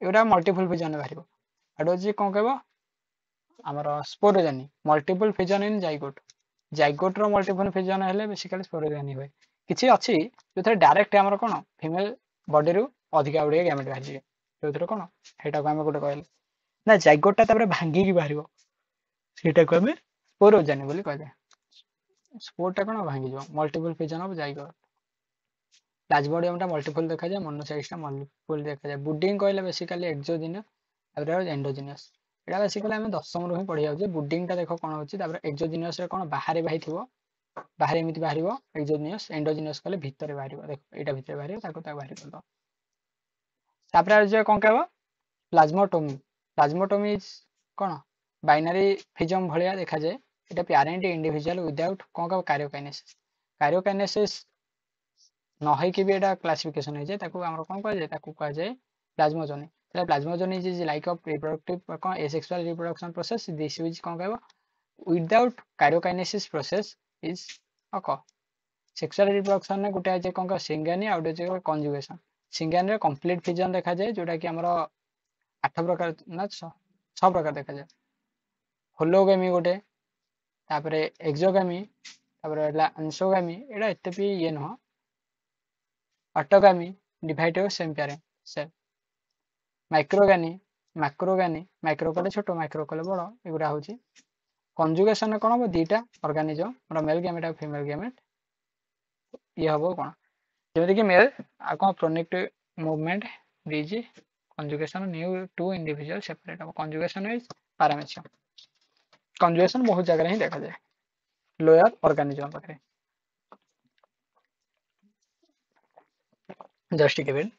एटा मल्टीपल फिजन बाहर आउ हूँ कौन कह आमर sporogony multiple fission in zygote zygote रो मल्टीपल फिजन हेले बेसिकली स्पोरोजोनी हुए किसी अच्छी जो डायरेक्ट आमर कौन फीमेल बॉडी रु अधिका गुड़िया गैमेट बाहर जो कौन सेटा को आम गोटे कहले ना जाइगोटा भांगिकी बाहर सेटा को आम स्पोरोजोनी बोली कहले स्पोरटा कौन भांगी जाओ multiple fission of zygote Plasmodium multiple देखा जाए मोनोसाइट्स मल्टीपल देखा जाए बुडिंग कहले बेसिकली एक्सोजिनस एंडोजिनस यहाँ बेसिकली आम 10th रू ही पढ़ी जाऊँ बुडिंग देख कौन होता एक्सोजिनस कौन बाहर बाहरी थी बाहर एमती बाहर एक्सोजिनस एंडोजिनस कले भितर बाहर देख यहाँ भितर बाहर बाहर कर कौन कह प्लाज्मोटोमी कौन बाइनरी फिजम भाया देखा जाए यहाँ पैरेंट इंडिविजुअल विदाउट कौन कह कार्योकाइनेसिस नहींकि भी यहाँ क्लासिफिकेशन हो जाए कौन कह जाए प्लाज्मोजोनी प्लाज्मोजोनी इज लाइक ऑफ रिप्रोडक्टिव कौन asexual reproduction process this is कौन कह विदाउट कार्योकाइनेसिस प्रोसेस इज क सेक्सुअल रिप्रोडक्शन में गोटे है कौन कह सिंगानी आउ गोटे कंजुगेशन सिंगानी रे कंप्लीट फिजन देखा जाए जोटा कि आमर 8 प्रकार ना 6 प्रकार देखा जाए होलोगामी गोटे तापरे एक्सोगामी तापरे अंशोगामी एटा एते भी ये नुह autogamy divided same parent cell microgamy macrogamy micro कले छोट माइक्रो कले बड़ एगुरा हूँ कंजुगेशन कौन हम दीटा ऑर्गेनिजम मेल गैमेट और फीमेल गैमेट ये हम कौन जमी कि मेल आ कौन प्रोनेक्टिव मूवमेंट दीजिए conjugation new two individual separate हम कंजुगेशन इज पैरामीशियम कंजुगेशन बहुत जगह ही देखा जाए लोअर ऑर्गेनिजम पाखे जस्ट टिके वेट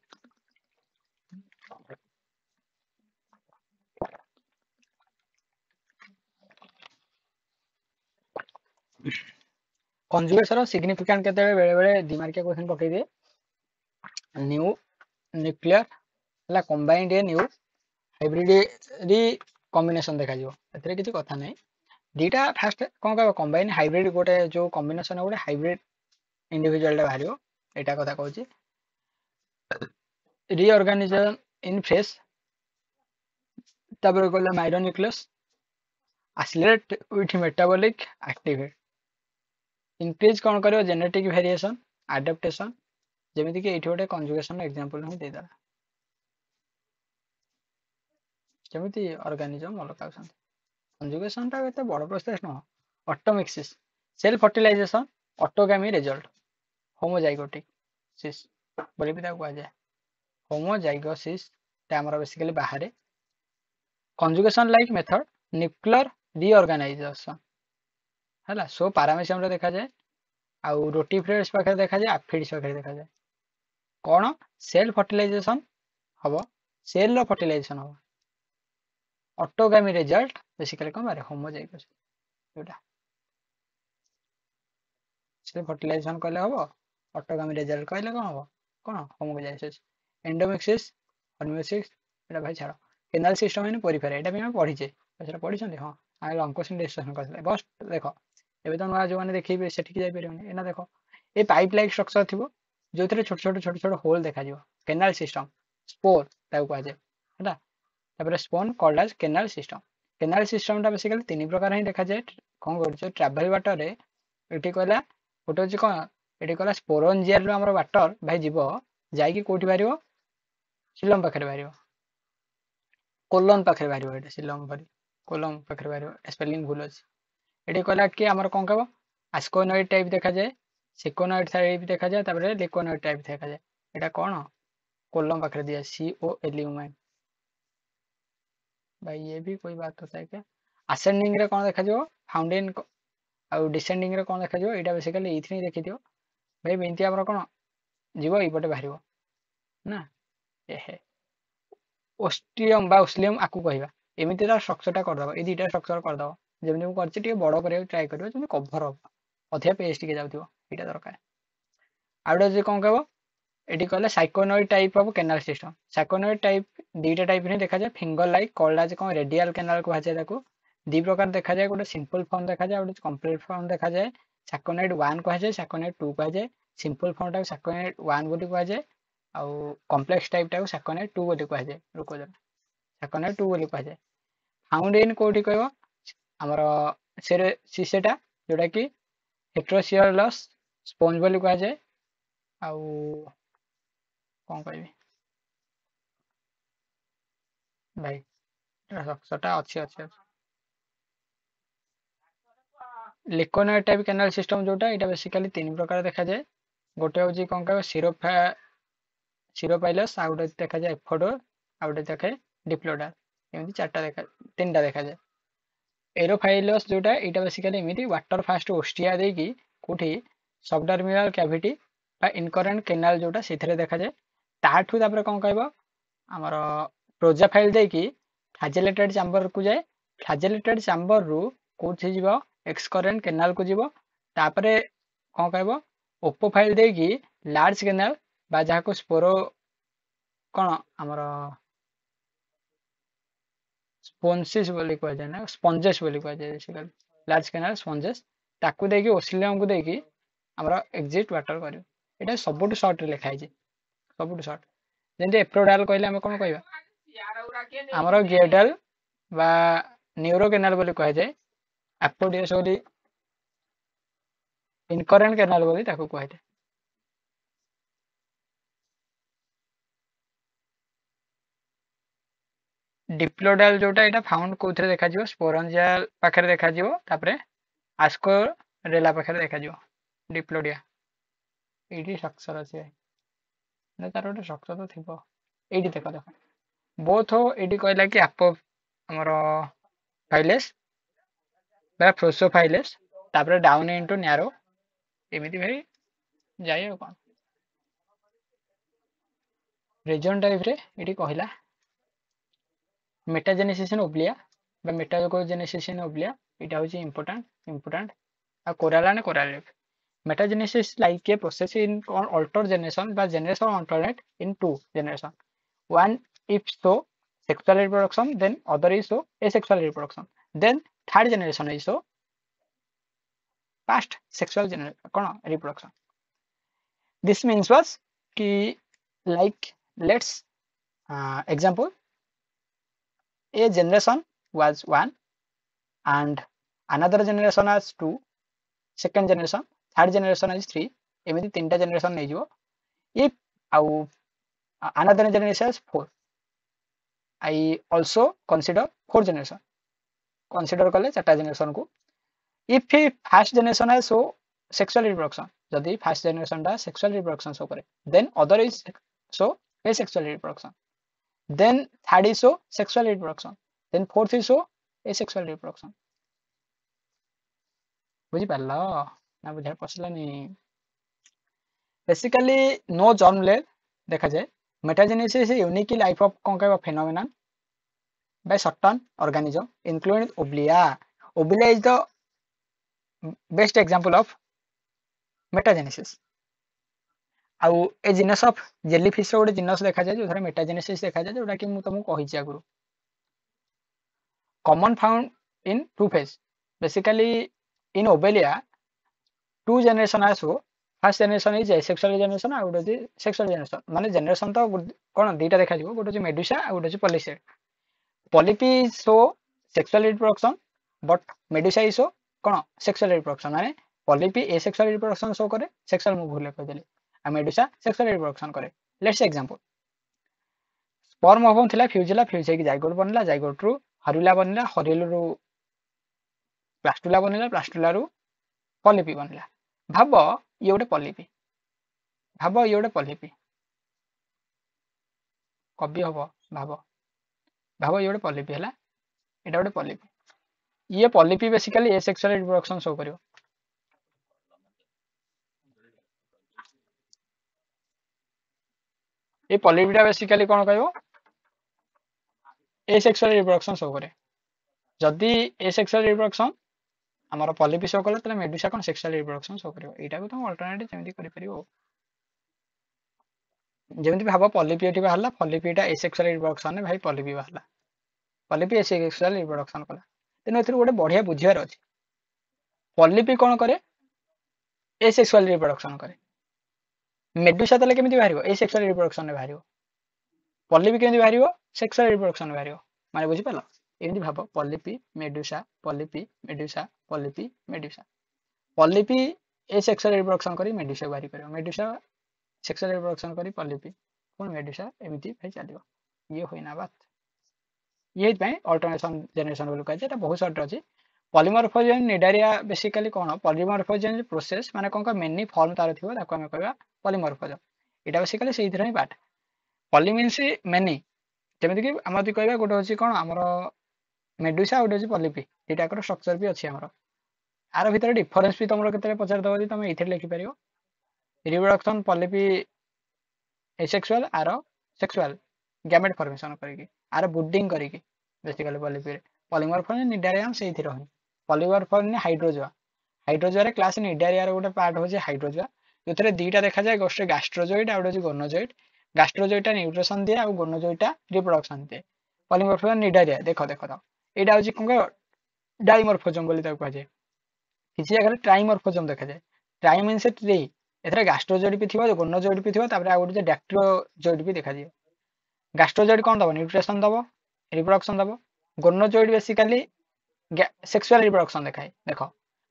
कंजुगेशन सिग्निफिकेंट केते बेले बेले दिमार्किया क्वेश्चन पकई दे न्यू न्यूक्लियर हला combined a new hybrid recombination देखा जिवो एतरे किछि कथा नै दीटा फास्ट कोन का कंबाइन हाइब्रिड गोटे जो कॉम्बिनेशन गोटे हाइब्रिड इंडिविजुअल टा बाहरियो एटा कथा कहूची रीऑर्गेनाइजेशन इन फेस तबरे कोला माइरो nucleus accelerate with metabolic activity increase कौन करियो जेनेटिक वेरिएशन एडाप्टेशन जेमिति कि एठी गोटे कंजुगेशन एग्जांपल हम दे दला जेमिति ऑर्गेनिज्म अलग आउसन कंजुगेशन टा एते बड़ प्रोसेस न automixis cell fertilization autogamy result homozygotic सिस बोली भी कहा जाए होमोजाइगोसिस टा हमर बेसिकली बाहर conjugation like method nuclear reorganization है सो पैरामीशियम रे देखा जाए आउ रोटिफ्रेट्स पाखे देखा जाए एफिड्स पाखे देखा जाए कौन सेल फर्टिलाइजेशन हम सेल रो फर्टिलाइजेशन हम ऑटोगामी रिजल्ट बेसिकली कौन बारे होमोजाइगोस जोटा सेल फर्टिलाइजेशन कहले हम ऑटोगामी रिजल्ट कहले कौन होमोजाइगोसिस एंडोमिक्सिस ऑर्गेनिक्स एटा भाई छाड़ केनाल सिस्टम इन पेरिफेरा एटा भी हम पढ़ीचे सेटा पढ़िछन्ती हां आ लॉन्ग क्वेश्चन डिस्कशन करले बस देखो एबे तो नया जो माने देखिबे सेठी जाय परिबे एना देखो ए पाइप लाइक स्ट्रक्चर थिबो जोथरे छोट छोट होल देखा जिवो केनाल सिस्टम स्पोर ताऊ कहा जाय हटा तापर स्पोन called as canal system canal ସିଷ୍ଟମଟା ବେସିକାଲି ତିନି ପ୍ରକାର ହିଁ ଦେଖାଯାଏ। କଣ କରୁଛୁ ଟ୍ରାଭେଲ ବାଟରେ ଏଠି କହିଲା ଗୋଟେ ହଉଛି କଣ ଏଠି କହିଲା ସ୍ପୋରଞ୍ଜିଆରୁ ଆମର ବାଟର ଭାଇ ଯିବ ଯାଇକି କୋଉଠି ବାହାରିବ ଶିଲଂ ପାଖରେ ବାହାରିବ କୋଲନ ପାଖରେ ବାହାରିବ ଏଠି ଶିଲଂ କୋଲମ ପାଖରେ ବାହାରିବ ସ୍ପେଲିଂ ଭୁଲ ଅଛି। ଏଠି କହିଲା କି ଆମର କଣ କହିବ ଆସ୍କୋନଏଡ୍ ଟାଇପ ଦେଖାଯାଏ ସିକୋନଏଡ୍ ଟାଇପ ଦେଖାଯାଏ ତାପରେ ଲିକୋନଏଡ୍ ଟାଇପ ଦେଖାଯାଏ। ଏଟା କଣ कोलम पाखे दिया COLUM भाई ये भी कोई बात होता है क्या असेंडिंग रे कौन देखा जो फाउंडेन आउ डिसेंडिंग रे कौन देखा जो एटा बेसिकली एथि नहीं देखि दियो भाई बेंती हमर कोन जीव एपटे बाहरिबो ना एहे ओस्टियम बा ओस्लियम आकु कहबा एमिति ता स्ट्रक्चर टा कर दबो ए दुटा स्ट्रक्चर कर दबो जेमि मु करछि टिके बड़ करिया ट्राई करबो जेमि कवर हो अधिया पेज टिके जाउथिबो एटा दरकार आउडा जे कोन कहबो एटी कहले syconoid type of canal system syconoid type दीटा टाइप रे देखा जाए फिंगर लाइक कॉल्ड आज कोन रेडियल कैनाल को हाजे ताको दी प्रकार देखा जाए गोटे सिंपल फॉर्म देखा जाए गोटे कंप्लीट फॉर्म देखा जाए साइकोनॉइड 1 को हाजे साइकोनॉइड 2 को हाजे सिंपल फॉर्म टा साइकोनॉइड 1 बोली को हाजे आउ कॉम्प्लेक्स टाइप टा साइकोनॉइड 2 बोली को हाजे रुको जरा साइकोनॉइड 2 बोली को हाजे फाउंड इन कोठी कहबो हमर सीसेटा जोटा कि हेट्रोसियलस स्पंज बोली को हाजे आउ कौन कह भाई स्ट्रक्चरटा अच्छी अच्छी लिकोनॉइड टाइप कैनाल सिस्टम जोटा एटा बेसिकली तीन प्रकार देखा जाए गोटे होची कौन कह सिरोपाइलस आ गोटे देखा जाए एफोडोर आ गोटे देखे डिप्लोडर एमती चारटा देखा तीनटा देखा जाए एरोफाइलस जोटा एटा बेसिकली एमती वाटर फास्ट ओस्टिया देकी कोठी सबडर्मिनल कैविटी बा इनकरेंट कैनाल जोटा सेथरे देखा जाए ताठू तापर कौन कहबो हमर प्रोजाफाइल देकी फ्लैजेलेटेड चैम्बर को जाए फ्लैजेलेटेड चैम्बर रु कोठी जीवो एक्सकरेंट कैनाल को जीवो तापरे कौन कहबो ओपोफाइल देकी लार्ज कैनाल बा जहा को स्पोरो कौन हमर स्पोन्सिस बोली कह जाए ना स्पंजेस बोली कह जाए बेसिकली लार्ज कैनाल स्पंजेस ताकू देकी ओसिलियम को देकी हमर एग्जिट वाटर करियो एटा सबटु शॉर्ट रे लिखा है सबटु शॉर्ट जेंते एप्रोडाल कहले हम कोन कहबा हमर गियरडाल बा न्यूरो कैनाल बोली कह जाए एप्रोडियस बोली इनकरेंट कैनाल बोली ताकू कह जाए डिप्लोडाल जोटा एटा फाउंड कोथरे देखा जिवो स्पोरंजियल पाखरे देखा जिवो तापरे आस्कोरेला पाखरे देखा जिवो डिप्लोडिया एडी स्ट्रक्चर अछि ना तार गोटे स्ट्रक्चर तो थिबो एडी देखो देखो बोथ हो एडी कहला कि आपो हमर फाइलेस बा प्रोसोफाइलेस तापरे डाउन इनटू नैरो एमिति भाई जाय कोन रीजन टाइप रे एडी कहला मेटाजेनेसिस इन ओब्लिया बा मेटाजेनेसिस इन ओब्लिया एटा होची इंपोर्टेंट आ कोराला ने Koral metagenesis like a process in alter generation by generation alternate in two generation one if so sexual reproduction then other is so asexual reproduction then third generation is so past sexual reproduction this means was ki like let's example a generation was one and another generation has two second generation third generation is 3 एमिति तीनटा जनरेशन नै जिवो if आउ another generation is 4 I also consider 4 generation consider कले चारटा जनरेशन को if first generation has so sexual reproduction जदि first generation दा sexual reproduction show करे then other is so asexual reproduction then third is so sexual reproduction then fourth is so asexual reproduction बुझी पारलो ना बुझार पसलानी बेसिकली नो जर्म ले देखा जाए मेटाजेनेसिस यूनिक लाइफ ऑफ कौन कहबा phenomenon by certain organism including Obelia Obelia is the best example of metagenesis आउ ए जिनस ऑफ जेलीफिश रो जिनस देखा जाए जो मेटाजेनेसिस देखा जाए जोटा कि मु तुमको कहि छी आगुरु common found in two phase basically in Obelia two generation आसो first generation is sexual generation आ गोटे सेक्सुअल जनरेशन माने जनरेशन तो कोन दीटा देखा जिवो गोटे मेडुसा आ गोटे पॉलिसेड पॉलिपी सो sexual reproduction, but Medusa is so कौन sexual reproduction माने polyp asexual reproduction show करे sexual मु भूल कहदेली आ Medusa sexual reproduction करे. Let's say example. Sperm ovum थिला फ्यूज होला फ्यूज हेकी जाइगोट बनला जाइगोट रु हरुला बनला हरुल रु प्लास्टुला बनला प्लास्टुला रु पॉलिपी बनला. भाव ये गोटे पॉलिपी भाव ये गोटे पॉलिपी कवि हम भाव भाव ये गोटे पॉलिपी है एटा गोटे पॉलिपी ये पॉलिपी बेसिकली एसेक्सुअल रिप्रोडक्शन शो करियो. ये पॉलिपीटा बेसिकली कौन कहबो एसेक्सुअल रिप्रोडक्शन शो करे. जदि एसेक्सुअल रिप्रोडक्शन आमर पॉलिपी शो कले तले मेडुसा कौन सेक्सुअल रिप्रोडक्शन शो करियो. एटा को तुम अल्टरनेटिव जेमति करि परियो जेमति भाव पॉलिपी एठी बाहरला पॉलिपीटा एसेक्सुअल रिप्रोडक्शन ने भाई पॉलिपी बाहरला पॉलिपी एसेक्सुअल रिप्रोडक्शन कला तेनो एथि गोटे बढ़िया बुझियार अछि. पॉलिपी कौन करे एसेक्सुअल रिप्रोडक्शन करे. मेडुसा तले केमिति बाहरियो एसेक्सुअल रिप्रोडक्शन ने बाहरियो. पॉलिपी केमिति बाहरियो सेक्सुअल रिप्रोडक्शन ने बाहरियो. माने बुझि पालो एमिति भाव पॉलिपी मेडुसा पॉलिपी मेडुसा पॉलिपी एसेक्सुअल रिप्रोडक्शन करी मेडुसा बाहरी करियो मेडुसा सेक्सुअल रिप्रोडक्शन करी पॉलिपी पुन मेडुसा एमिति भाई चलियो. ये होइना बात ये अल्टरनेशन जनरेशन बोल कहे बहुत सर्ट अच्छी. पॉलीमॉर्फोजेन निडारिया बेसिकली कौन पॉलीमॉर्फोजेन प्रोसेस माने कौन मेनी फॉर्म तार थी आम कह पॉलीमॉर्फोजेन यहाँ बेसिकली से ही पार्ट. पॉली मीन्स मेनी जमीक आम कह गोटे हूँ कौन आमर मेडुसा गोटे हूँ पॉलिपी दुटाकर स्ट्रक्चर भी अच्छी आमर आर भितर डिफरेन्स भी तुम के पचारदे तुम ये लिखिपर reproduction polypi asexual or sexual gamete formation करके आर बुडिंग करके बेसिकली पॉलिपी पॉलीमॉर्फोजेन निडारिया से रही polymorphism Hydrozoa Hydrozoa class Cnidaria गोटे पार्ट हूँ हाइड्रोजोआ जो दुईटा देखा जाए गोटे गैस्ट्रोजोइड आ गोटे गोनोजोइड गैस्ट्रोजोइटा न्यूट्रिशन दिए और गोनोजोइटा रिप्रोडक्शन दिए. पॉलीमॉर्फोजेन निडारिया देख देख तो यहाँ हूँ कौन डाइमॉर्फोजम बोली कहुए किसी जगह ट्राइमॉर्फोजम देखा जाए. ट्राइ मीन्स ट्री एथरे गैस्ट्रोजोइड भी थी गोनोजोइड भी थी गोटे डैक्ट्रोजोइड भी देखा जाए. गैस्ट्रोजोइड कौन दब न्यूट्रिशन दब रिप्रोडक्शन दब. गोनोजोइड बेसिकली सेक्सुअल रिप्रोडक्शन देखाए. देख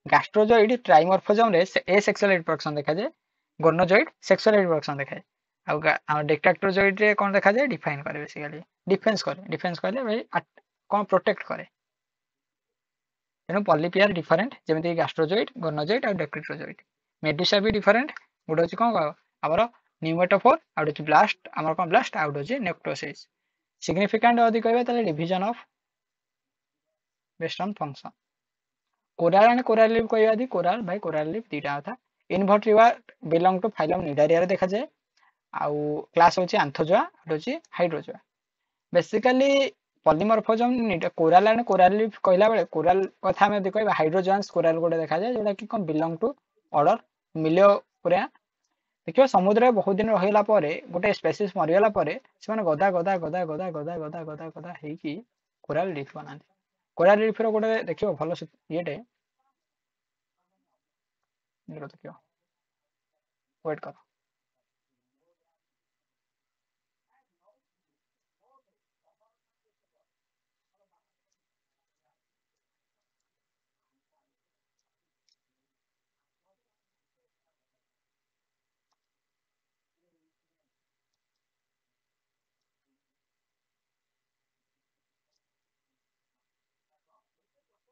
गैस्ट्रोजोइड ट्राइमॉर्फोजम रे एसेक्सुअल रिप्रोडक्शन देखा जाए गोनोजोइड सेक्सुअल रिप्रोडक्शन देखाए आ डैक्ट्रोजोइड रे कौन देखा जाए डिफाइन करे बेसिकली डिफेंस करे भाई कौन प्रोटेक्ट करे. तेणु पॉलिपी आर डिफरेंट जमीक गैस्ट्रोजोइड गोनोजोइड और डैक्ट्रोजोइड. मेडुसा भी डिफरेंट गोटे हूँ कौन आमर न्यूमेटोफोर आ गोटे ब्लास्ट आमर कौन ब्लास्ट आ गोटे नेक्रोसिस. सिग्निफिकेंट यदि कहे division of based on function. Coral and coral reef कह कोराल भाई कोराल लीफ दुटा था. Invertebrate belong to phylum Cnidaria देखा जाए आउ क्लास होची आंथोजोआ होची Hydrozoa. Basically polymorphism coral and coral reef कहला बेले कोराल कथा हम यदि कहबा हाइड्रोजोआंस कोराल गोटे देखा जाए जोटा कि कौन बिलोंग टू ऑर्डर मिलियोपोरा. देखिए समुद्र में बहुत दिन रहिला परे गोटे स्पेसीज मरीगला परे से गदा गदा गदा गदा गदा गदा गदा गदा हेकी कोराल लीफ बनाते. कोराल लीफ रो गोटे देखियो भल ये देखियो वेट कर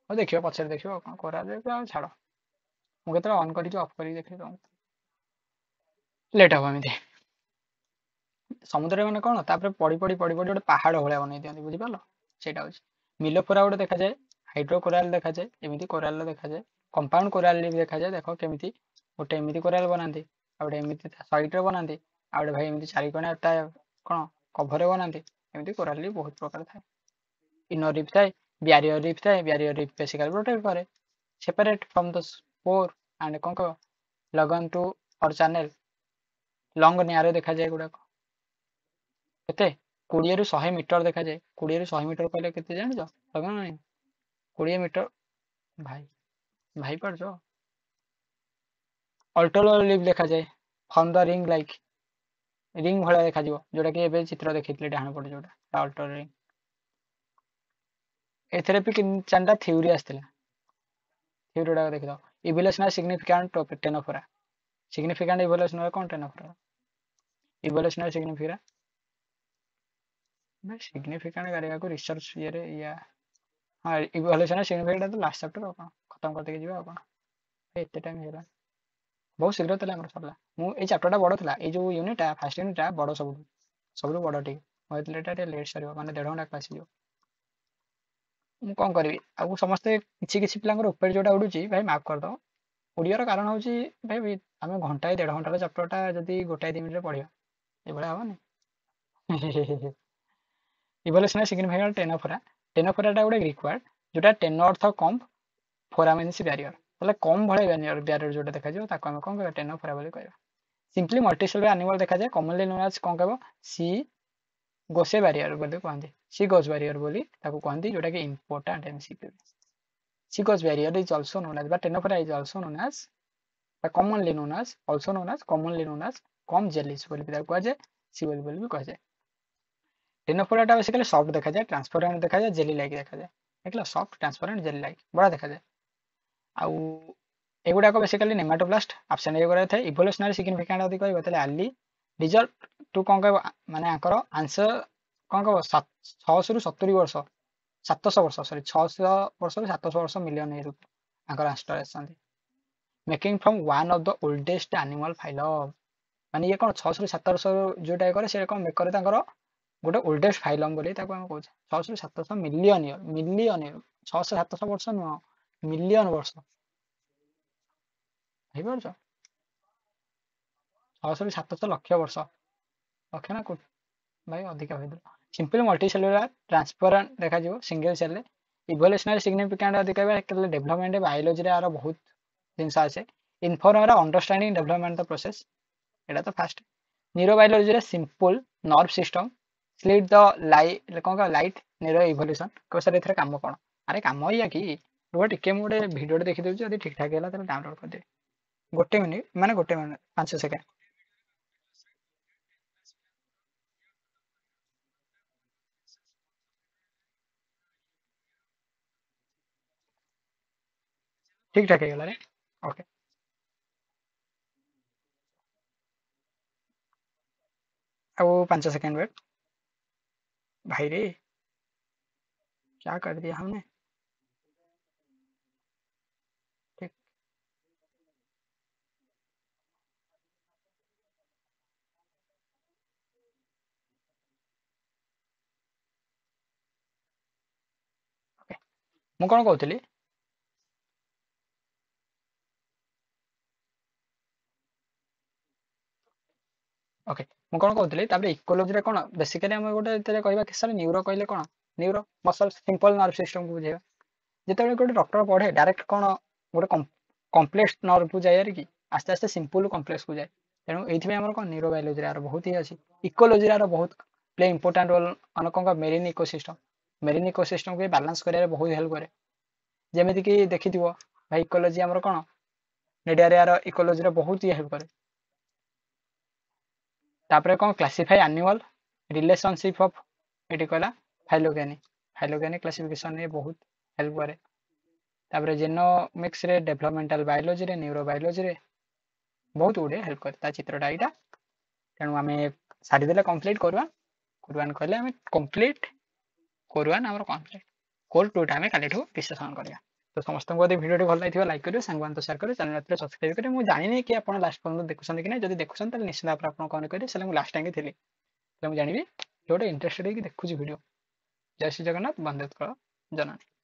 देखियो पछरे देखियो कौन कोराल लीफ छाड़ मुझे ऑन कर ऑफ कर देखिए तुम लेट हम एमती समुद्र मैंने कौन तापर पड़ी पड़ी पड़ी पड़ी गोटे पहाड़ भाया बनई दिखती बुझिपाल से मिलोफोरा गोटे देखा जाए हाइड्रो कोराल देखा जाए एमती कोराल देखा जाए कंपाउंड कोराल लीफ देखा जाए. देख केमी गोटे एमती कोराल बनाती आउटे एमती सैड्रे बनाती आउटे भाई एमती चारिकोणा कौन कभर बनाती एमती कोराल लीफ बहुत प्रकार थाए. इनर रीफ थाए ब्यारियर रीफ बेसिकली प्रोटेक्ट करे separate from the spore and कौन कह लगन टू और चैनल लंग निआरे देखा जाए गुड़ाक केते 20 ରୁ 100 मीटर देखा जाए 20 ରୁ 100 मीटर कहले केते जान जो लगन नहीं 20 मीटर भाई भाई पर जो अल्टोलर लीफ देखा जाए from the ring like ring भला देखा जोटा कि एबे चित्र देखितले डाहण पड़ जोटा अल्टर रिंग एथरे भी चांदा थ्योरी आस्थिला थ्योरी गुडा देखि दो evolutionary significant of Ctenophora significant evolutionary कोन टेनोफोरा इवोल्यूशनरी सिग्निफिकेंट भाई सिग्निफिकेंट करेगा को रिसर्च ये रे या हां इवोल्यूशनरी सिग्निफिकेंट तो लास्ट चैप्टर खत्म करते के जीवा कोन एते टाइम हेला बहुत शीघ्र तले हमर सरला मु ए चैप्टरटा बड़ थिला ए जो यूनिटटा फर्स्ट यूनिटटा बड़ सबु बड़ ठीक होइतले एटा लेट सरियो माने 1.5 घंटा क्लास हियो मु कोन करबी आगु समस्ते किछि पिलांगर उपर जोटा उडुची भाई माफ कर दो ओडियार कारण होची भाई आमे घंटा 1.5 घंटार चैप्टरटा जदी गोटाय 2 मिनिट रे पढियो ए बडा हबनी इवोल्यूशनरी सिग्निफिकेंट टेनोफोराटा गोटे ग्रीक वर्ड जोटा टेन अर्थ कम फोरा मीन्स बैरियर मतलब कम भले बैरियर जोटा देखा जाए ताको हम कोन कहबा टेनोफोरा बोली कहबा सिंपली मल्टीसेलुलर एनिमल देखा जाए कॉमनली नोन एज कोन कहबो सी गोसे बैरियर बोली कहंदी सी गोस बैरियर बोली ताको कहंदी जोटा कि important MCQ sea gooseberry is also known as but Ctenophora is also known as commonly known as also known as commonly known as comb jellies बोली ताको कह जाए सी बोली भी कह जाए टेनोफोराटा बेसिकली सॉफ्ट देखा जाए ट्रांसपेरेंट देखा जाए जेली लाइक देखा जाए देखला सॉफ्ट ट्रांसपेरेंट जेली लाइक बड़ा देखा जाए आउ एगुडाक बेसिकली नेमाटोप्लास्ट एब्सेंट हो गया था इवोल्यूशनरी सिग्निफिकेंट यदि कहबो तले आली रिजल्ट टू कोन कहबो माने आंकर आंसर कोन कहबो 600 रु 70 वर्ष 700 वर्ष सॉरी 600 वर्ष रु 700 वर्ष मिलियन इयर आंकर आंसर आछंती making from one of the oldest animal phylum माने ये कोन 600 रु 700 जोटा करे से कोन मेक करे तांकर गोटे ओल्डेस्ट फाइलम बोली ताको हम कहू 600 रु 700 मिलियन ईयर 600 700 वर्ष नुह मिलियन वर्ष भाई वर्ष 600 रु 700 लक्ष वर्ष लक्ष ना कोटी भाई अधिक होइदो सिंपल मल्टीसेलुलर ट्रांसपेरेंट देखा जिवो सिंगल सेल इवोल्यूशनरी सिग्निफिकेंट अधिक कहबा केले डेवलपमेंट बायोलॉजी रे आरो बहुत जिनस आसे inform understanding development the process एटा तो फास्ट न्यूरोबायोलॉजी रे सिंपल नर्व सिस्टम स्लिट द लाइट कोन का लाइट न्यूरो इवोल्यूशन को सर एथरे काम कोन अरे काम हिया कि रुवा टिके मु गोटे वीडियो देखि देउ जदी ठीक ठाक हैला त डाउनलोड कर दे गोटे मिनिट माने गोटे मिनिट 5 सेकंड ठीक ठाक हैला रे ओके अब 5 सेकंड वेट भाई रे क्या कर दिया हमने ठीक ओके मु कोन कहउतली ओके मु कोन कहउतली तापर इकोलॉजी रे कोन बेसिकली हम गोटे तेरे कहबा कि सर न्यूरो कहले कोन neuro muscle simple nerve system को बुझेबा जेतेबेले गोटे डॉक्टर पढ़े डायरेक्ट कोन गोटे कॉम्प्लेक्स नर्व को जाय कि आस्ते आस्ते सिंपल कॉम्प्लेक्स को जाय तेणु एथि में हमर कोन न्यूरो बायोलॉजी रे बहुत ही अछि इकोलॉजी रे बहुत प्ले इंपोर्टेंट रोल अन कोन का मेरीन इकोसिस्टम को बैलेंस करे बहुत हेल्प करे जेमेति कि देखिथिबो भाई इकोलॉजी हमर कोन नेडिया रे इकोलॉजी रे बहुत ही हेल्प करे तापरे कोन क्लासिफाई एनिमल रिलेशनशिप ऑफ एटी कहला फाइलोगेनी क्लासिफिकेशन रे बहुत हेल्प करे तापरे जेनोमिक्स रे डेवलपमेंटल बायोलॉजी रे न्यूरोबायोलॉजी रे बहुत गुडे हेल्प करे ता चित्रटा एटा तेणु आमे सारी देले कंप्लीट करवान कहले आमे कंप्लीट करवान हमर कंप्लीट कोल टू टाइम कालीठू डिस्कशन करिया तो समस्त को यदि वीडियो भल लागिथिबा लाइक करियो संगवान तो शेयर करियो चैनल रे सब्सक्राइब करियो मु जानि नै कि आपण लास्ट पर्यंत देखुछन कि नै जदि देखुछन त निश्चित आपण कोन करियो सेले मु लास्ट टाइम थिली तो मु जानिबी जोटे इंटरेस्टेड कि देखुची वीडियो जय श्री जगन्नाथ वंदे मातरम जननी।